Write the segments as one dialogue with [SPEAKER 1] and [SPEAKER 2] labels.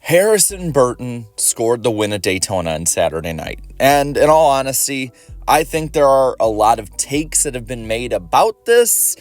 [SPEAKER 1] Harrison Burton scored the win at Daytona on Saturday night. And in all honesty, I think there are a lot of takes that have been made about this,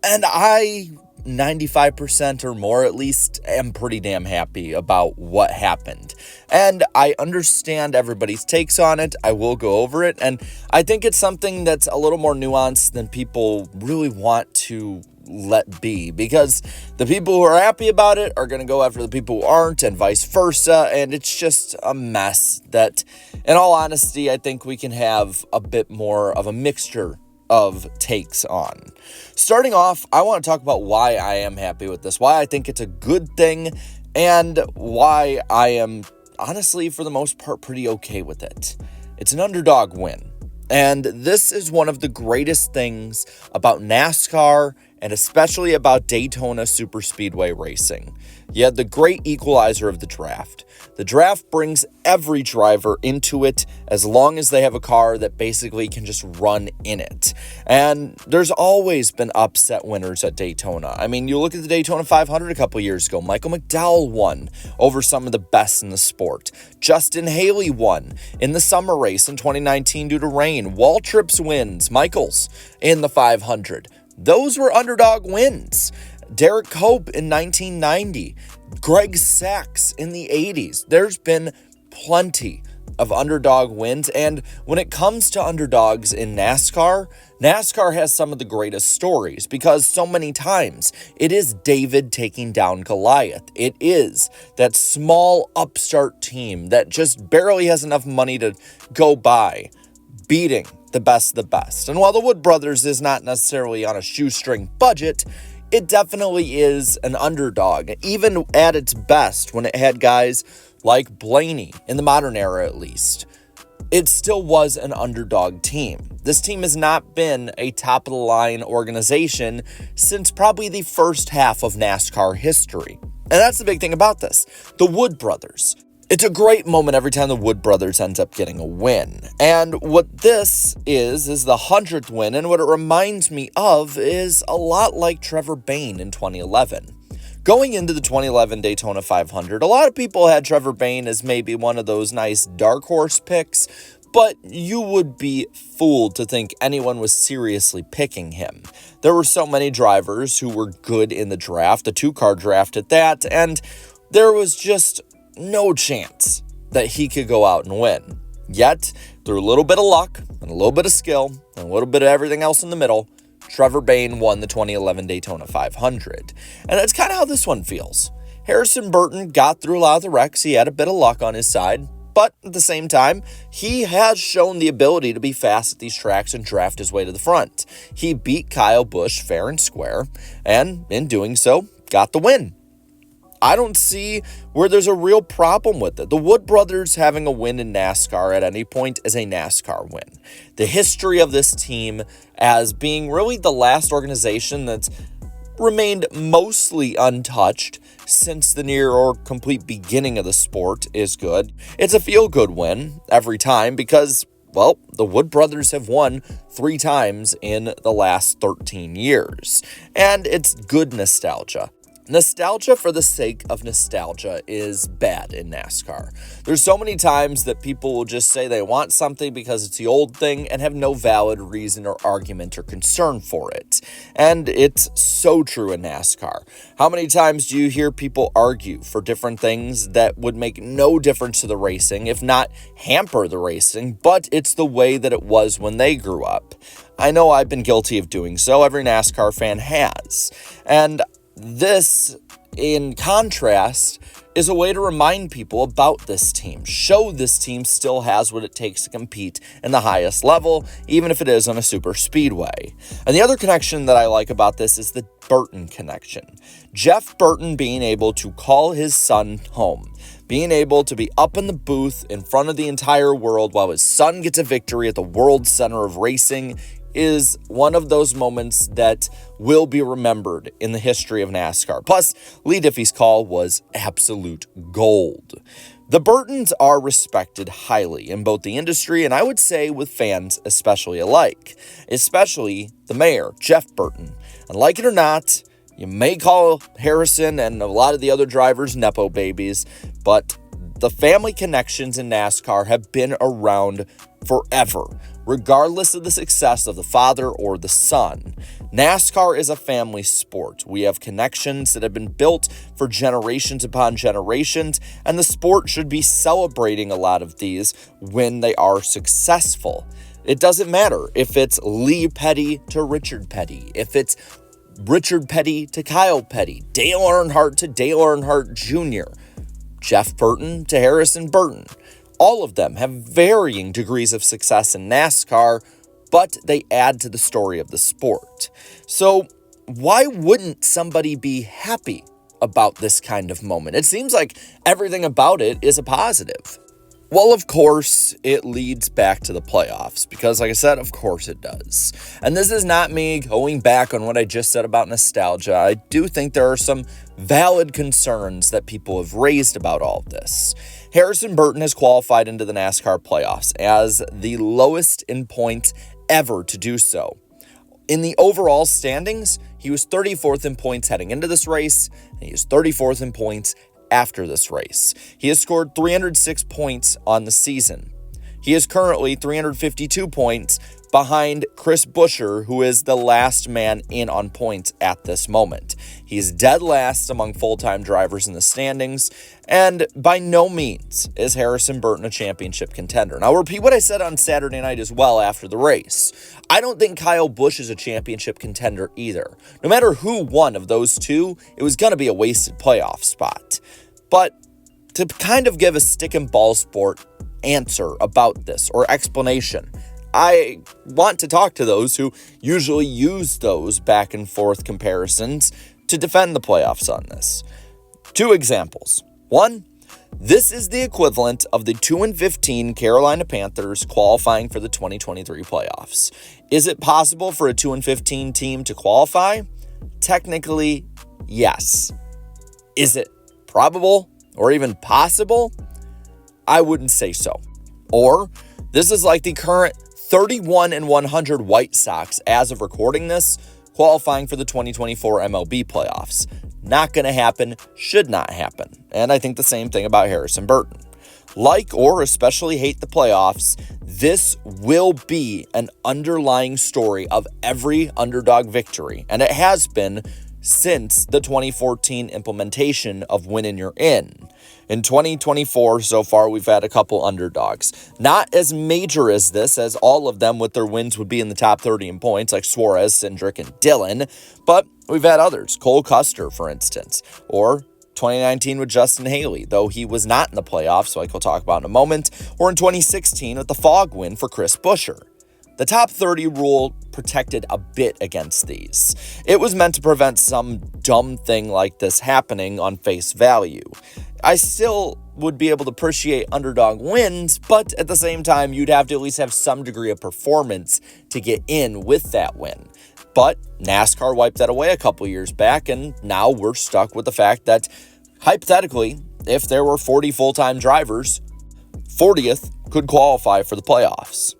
[SPEAKER 1] and I 95% or more at least am pretty damn happy about what happened. And I understand everybody's takes on it. I will go over it, and I think it's something that's a little more nuanced than people really want to let be, because the people who are happy about it are going to go after the people who aren't, and vice versa, and it's just a mess that, in all honesty, I think we can have a bit more of a mixture of takes on. Starting off, I want to talk about why I am happy with this, why I think it's a good thing, and why I am honestly, for the most part, pretty okay with it. It's an underdog win. And this is one of the greatest things about NASCAR, and especially about Daytona Superspeedway racing. You had the great equalizer of the draft. The draft brings every driver into it as long as they have a car that basically can just run in it. And there's always been upset winners at Daytona. I mean, you look at the Daytona 500 a couple years ago. Michael McDowell won over some of the best in the sport. Justin Haley won in the summer race in 2019 due to rain. Waltrip's wins, Michael's in the 500. Those were underdog wins. Derek Cope in 1990, Greg Sacks in the 80s. There's been plenty of underdog wins, and when it comes to underdogs in NASCAR, NASCAR has some of the greatest stories, because so many times it is David taking down Goliath. It is that small upstart team that just barely has enough money to go by, beating the best of the best. And while the Wood Brothers is not necessarily on a shoestring budget, it definitely is an underdog, even at its best when it had guys like Blaney, in the modern era at least. It still was an underdog team. This team has not been a top-of-the-line organization since probably the first half of NASCAR history. And that's the big thing about this. The Wood Brothers. It's a great moment every time the Wood Brothers ends up getting a win. And what this is the 100th win, and what it reminds me of is a lot like Trevor Bayne in 2011. Going into the 2011 Daytona 500, a lot of people had Trevor Bayne as maybe one of those nice dark horse picks, but you would be fooled to think anyone was seriously picking him. There were so many drivers who were good in the draft, the two-car draft at that, and there was just no chance that he could go out and win. Yet, through a little bit of luck and a little bit of skill and a little bit of everything else in the middle, Trevor Bayne won the 2011 Daytona 500. And that's kind of how this one feels. Harrison Burton got through a lot of the wrecks. He had a bit of luck on his side, but at the same time, he has shown the ability to be fast at these tracks and draft his way to the front. He beat Kyle Busch fair and square, and in doing so, got the win. I don't see where there's a real problem with it. The Wood Brothers having a win in NASCAR at any point is a NASCAR win. The history of this team as being really the last organization that's remained mostly untouched since the near or complete beginning of the sport is good. It's a feel-good win every time because, well, the Wood Brothers have won 3 times in the last 13 years. And it's good nostalgia. Nostalgia for the sake of nostalgia is bad in NASCAR. There's so many times that people will just say they want something because it's the old thing and have no valid reason or argument or concern for it. And it's so true in NASCAR. How many times do you hear people argue for different things that would make no difference to the racing, if not hamper the racing, but it's the way that it was when they grew up? I know I've been guilty of doing so. Every NASCAR fan has. And this, in contrast, is a way to remind people about this team. Show this team still has what it takes to compete in the highest level, even if it is on a super speedway. And the other connection that I like about this is the Burton connection. Jeff Burton being able to call his son home, being able to be up in the booth in front of the entire world while his son gets a victory at the World Center of Racing is one of those moments that will be remembered in the history of NASCAR. Plus, Lee Diffie's call was absolute gold. The Burtons are respected highly in both the industry and I would say with fans especially alike, especially the mayor, Jeff Burton. And like it or not, You may call Harrison and a lot of the other drivers Nepo babies, but the family connections in NASCAR have been around forever, regardless of the success of the father or the son. NASCAR is a family sport. We have connections that have been built for generations upon generations, and the sport should be celebrating a lot of these when they are successful. It doesn't matter if it's Lee Petty to Richard Petty, if it's Richard Petty to Kyle Petty, Dale Earnhardt to Dale Earnhardt Jr., Jeff Burton to Harrison Burton. All of them have varying degrees of success in NASCAR, but they add to the story of the sport. So why wouldn't somebody be happy about this kind of moment? It seems like everything about it is a positive. Well, of course, it leads back to the playoffs because, like I said, of course it does. And this is not me going back on what I just said about nostalgia. I do think there are some valid concerns that people have raised about all of this. Harrison Burton has qualified into the NASCAR playoffs as the lowest in points ever to do so. In the overall standings, he was 34th in points heading into this race, and he is 34th in points after this race. He has scored 306 points on the season. He is currently 352 points behind Chris Buescher, who is the last man in on points at this moment. He is dead last among full-time drivers in the standings, and by no means is Harrison Burton a championship contender. Now, I'll repeat what I said on Saturday night as well after the race. I don't think Kyle Busch is a championship contender either. No matter who won of those two, it was going to be a wasted playoff spot. But to kind of give a stick and ball sport answer about this or explanation, I want to talk to those who usually use those back and forth comparisons to defend the playoffs on this. Two examples. One, this is the equivalent of the 2-15 Carolina Panthers qualifying for the 2023 playoffs. Is it possible for a 2-15 team to qualify? Technically, yes. Is it probable or even possible? I wouldn't say so. Or this is like the current 31-100 White Sox as of recording this, qualifying for the 2024 MLB playoffs. Not going to happen, should not happen. And I think the same thing about Harrison Burton. Like or especially hate the playoffs, this will be an underlying story of every underdog victory, and it has been since the 2014 implementation of Win and You're In. In 2024, so far, we've had a couple underdogs. Not as major as this, as all of them with their wins would be in the top 30 in points, like Suarez, Cindric, and Dillon, but we've had others. Cole Custer, for instance, or 2019 with Justin Haley, though he was not in the playoffs, like we'll talk about in a moment, or in 2016 with the Fog win for Chris Buescher. The top 30 rule protected a bit against these. It was meant to prevent some dumb thing like this happening on face value. I still would be able to appreciate underdog wins, but at the same time, you'd have to at least have some degree of performance to get in with that win. But NASCAR wiped that away a couple years back, and now we're stuck with the fact that, hypothetically, if there were 40 full-time drivers, 40th could qualify for the playoffs.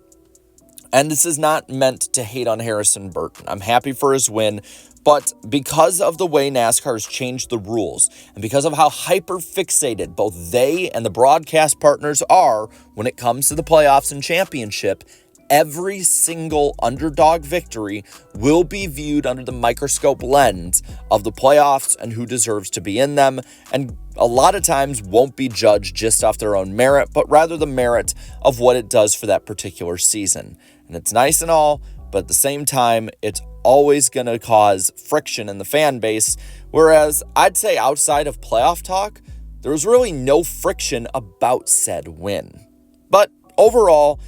[SPEAKER 1] And this is not meant to hate on Harrison Burton. I'm happy for his win, but because of the way NASCAR has changed the rules, and because of how hyper-fixated both they and the broadcast partners are when it comes to the playoffs and championship, every single underdog victory will be viewed under the microscope lens of the playoffs and who deserves to be in them, and a lot of times won't be judged just off their own merit, but rather the merit of what it does for that particular season. And it's nice and all, but at the same time, it's always going to cause friction in the fan base, whereas I'd say outside of playoff talk, there was really no friction about said win. But overall,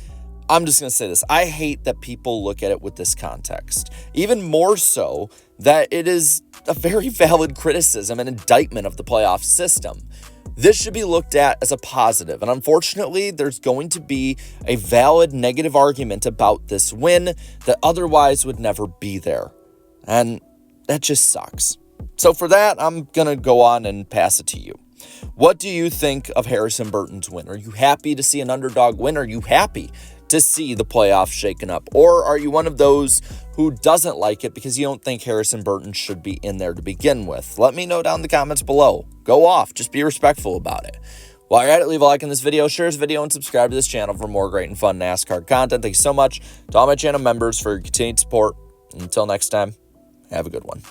[SPEAKER 1] I'm just going to say this. I hate that people look at it with this context. Even more so that it is a very valid criticism and indictment of the playoff system. This should be looked at as a positive, and unfortunately, there's going to be a valid negative argument about this win that otherwise would never be there. And that just sucks. So for that, I'm going to go on and pass it to you. What do you think of Harrison Burton's win? Are you happy to see an underdog win? Are you happy to see the playoffs shaken up? Or are you one of those who doesn't like it because you don't think Harrison Burton should be in there to begin with? Let me know down in the comments below. Go off. Just be respectful about it. While you're at it, leave a like on this video, share this video, and subscribe to this channel for more great and fun NASCAR content. Thank you so much to all my channel members for your continued support. And until next time, have a good one.